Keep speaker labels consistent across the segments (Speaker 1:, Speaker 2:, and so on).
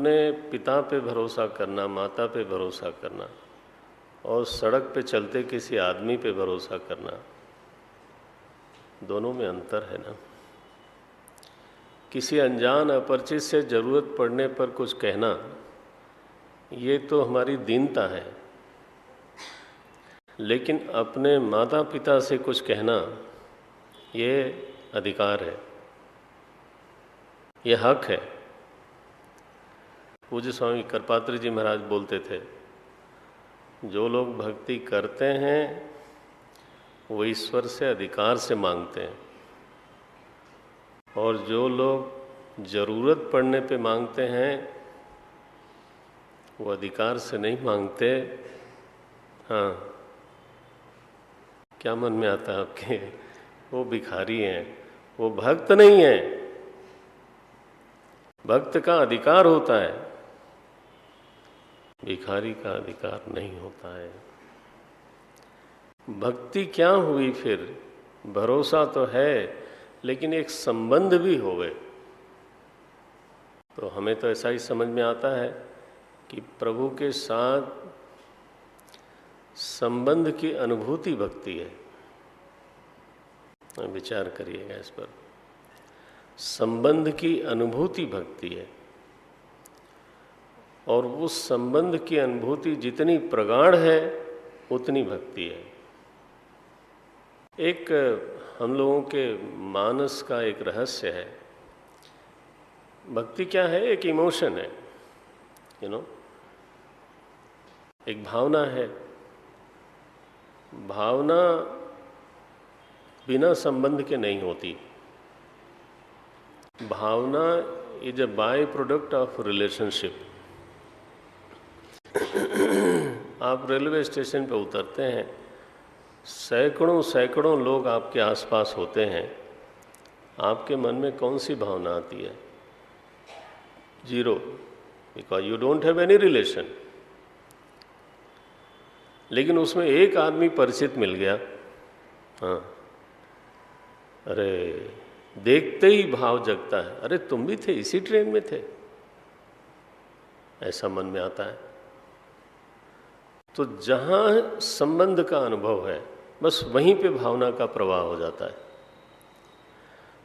Speaker 1: अपने पिता पे भरोसा करना, माता पे भरोसा करना और सड़क पे चलते किसी आदमी पे भरोसा करना, दोनों में अंतर है ना। किसी अनजान अपरिचित से ज़रूरत पड़ने पर कुछ कहना, ये तो हमारी दीनता है, लेकिन अपने माता पिता से कुछ कहना ये अधिकार है, ये हक है। पूज्य स्वामी करपात्री जी महाराज बोलते थे, जो लोग भक्ति करते हैं वो ईश्वर से अधिकार से मांगते हैं, और जो लोग ज़रूरत पड़ने पे मांगते हैं वो अधिकार से नहीं मांगते। हाँ, क्या मन में आता है आपके? वो भिखारी हैं, वो भक्त नहीं है। भक्त का अधिकार होता है, भिखारी का अधिकार नहीं होता है। भक्ति क्या हुई फिर? भरोसा तो है, लेकिन एक संबंध भी होवे। तो हमें तो ऐसा ही समझ में आता है कि प्रभु के साथ संबंध की अनुभूति भक्ति है। विचार करिएगा इस पर। संबंध की अनुभूति भक्ति है, और उस संबंध की अनुभूति जितनी प्रगाढ़ है उतनी भक्ति है। एक हम लोगों के मानस का एक रहस्य है। भक्ति क्या है? एक इमोशन है, एक भावना है। भावना बिना संबंध के नहीं होती। भावना is a by product of relationship. आप रेलवे स्टेशन पे उतरते हैं, सैकड़ों सैकड़ों लोग आपके आसपास होते हैं, आपके मन में कौन सी भावना आती है? Zero, because you don't have any relation. लेकिन उसमें एक आदमी परिचित मिल गया, हाँ, अरे देखते ही भाव जगता है, अरे तुम भी थे, इसी ट्रेन में थे, ऐसा मन में आता है। तो जहाँ संबंध का अनुभव है, बस वहीं पे भावना का प्रवाह हो जाता है।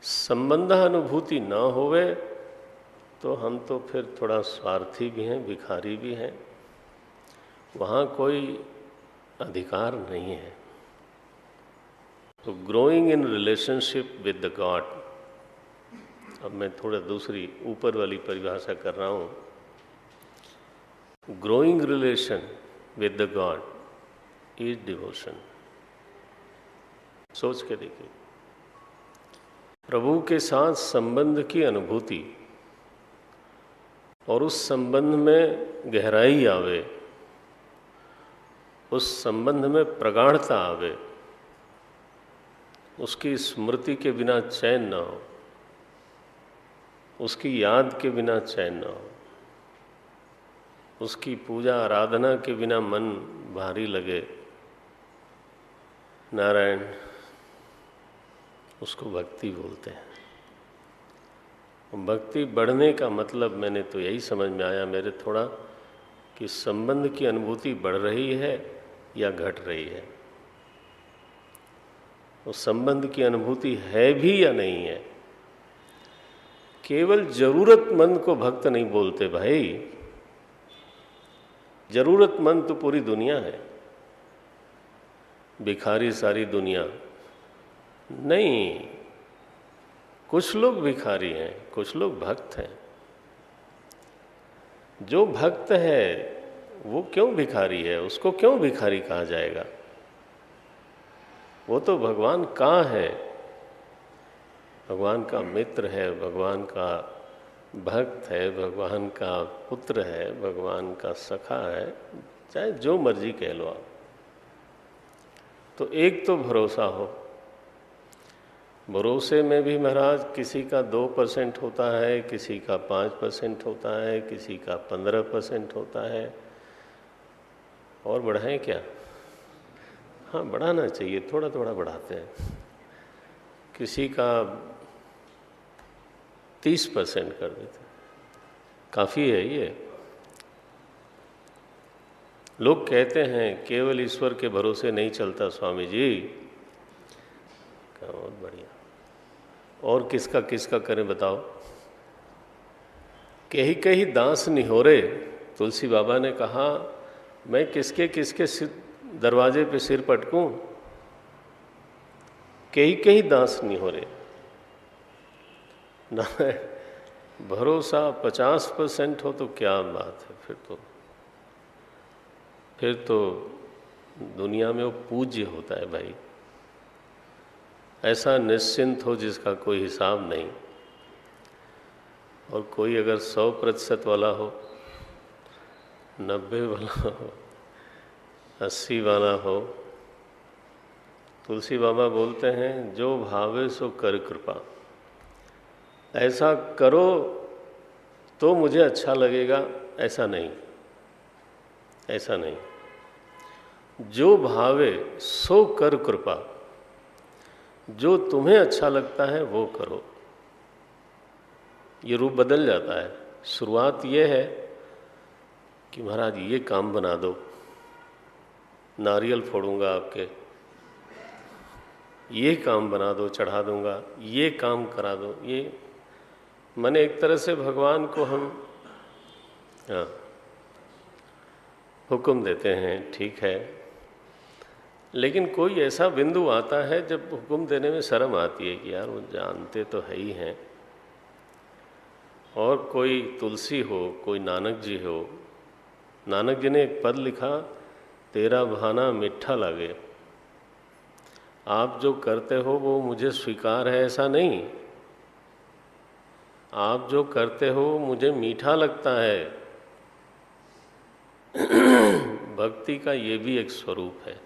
Speaker 1: संबंधानुभूति ना होवे तो हम तो फिर थोड़ा स्वार्थी भी हैं, भिखारी भी हैं, वहाँ कोई अधिकार नहीं है। तो growing in relationship with the God, अब मैं थोड़ा दूसरी ऊपर वाली परिभाषा कर रहा हूँ। Growing relation with the God is devotion. सोच के देखिए, प्रभु के साथ संबंध की अनुभूति और उस संबंध में गहराई आवे, उस संबंध में प्रगाढ़ता आवे, उसकी स्मृति के बिना चैन ना हो, उसकी याद के बिना चैन ना हो, उसकी पूजा आराधना के बिना मन भारी लगे, नारायण, उसको भक्ति बोलते हैं। भक्ति बढ़ने का मतलब मैंने तो यही समझ में आया मेरे थोड़ा, कि संबंध की अनुभूति बढ़ रही है या घट रही है। उस संबंध की अनुभूति है भी या नहीं है। केवल जरूरतमंद को भक्त नहीं बोलते भाई, जरूरतमंद तो पूरी दुनिया है, भिखारी सारी दुनिया नहीं। कुछ लोग भिखारी हैं, कुछ लोग भक्त हैं। जो भक्त है वो क्यों भिखारी है? उसको क्यों भिखारी कहा जाएगा? वो तो भगवान का है, भगवान का मित्र है, भगवान का भक्त है, भगवान का पुत्र है, भगवान का सखा है, चाहे जो मर्जी कह लो आप। तो एक तो भरोसा हो। भरोसे में भी महाराज किसी का 2% होता है, किसी का 5% होता है, किसी का 15% होता है। और बढ़ाएं क्या? हाँ, बढ़ाना चाहिए, थोड़ा थोड़ा बढ़ाते हैं। किसी का 30% कर देते, काफ़ी है ये। लोग कहते हैं केवल ईश्वर के भरोसे नहीं चलता स्वामी जी। क्या बहुत बढ़िया। और किसका किसका करें बताओ। कहीं कहीं दांस निहोरे, तुलसी बाबा ने कहा मैं किसके किसके दरवाजे पे सिर पटकूं। कहीं कहीं दांस निहोरे ना, भरोसा 50% हो तो क्या बात है। फिर तो दुनिया में वो पूज्य होता है भाई। ऐसा निश्चिंत हो जिसका कोई हिसाब नहीं। और कोई अगर 100% वाला हो, 90 वाला हो, 80 वाला हो, तुलसी बाबा बोलते हैं जो भावे सो कर कृपा। ऐसा करो तो मुझे अच्छा लगेगा, ऐसा नहीं, ऐसा नहीं। जो भावे सो कर कृपा, जो तुम्हें अच्छा लगता है वो करो। ये रूप बदल जाता है। शुरुआत ये है कि महाराज ये काम बना दो, नारियल फोड़ूंगा आपके, ये काम बना दो, चढ़ा दूंगा, ये काम करा दो। ये माने एक तरह से भगवान को हम हुक्म देते हैं, ठीक है। लेकिन कोई ऐसा बिंदु आता है जब हुक्म देने में शर्म आती है कि यार वो जानते तो है ही हैं। और कोई तुलसी हो, कोई नानक जी हो। नानक जी ने एक पद लिखा, तेरा बहाना मीठा लगे। आप जो करते हो वो मुझे स्वीकार है ऐसा नहीं, आप जो करते हो मुझे मीठा लगता है। भक्ति का ये भी एक स्वरूप है।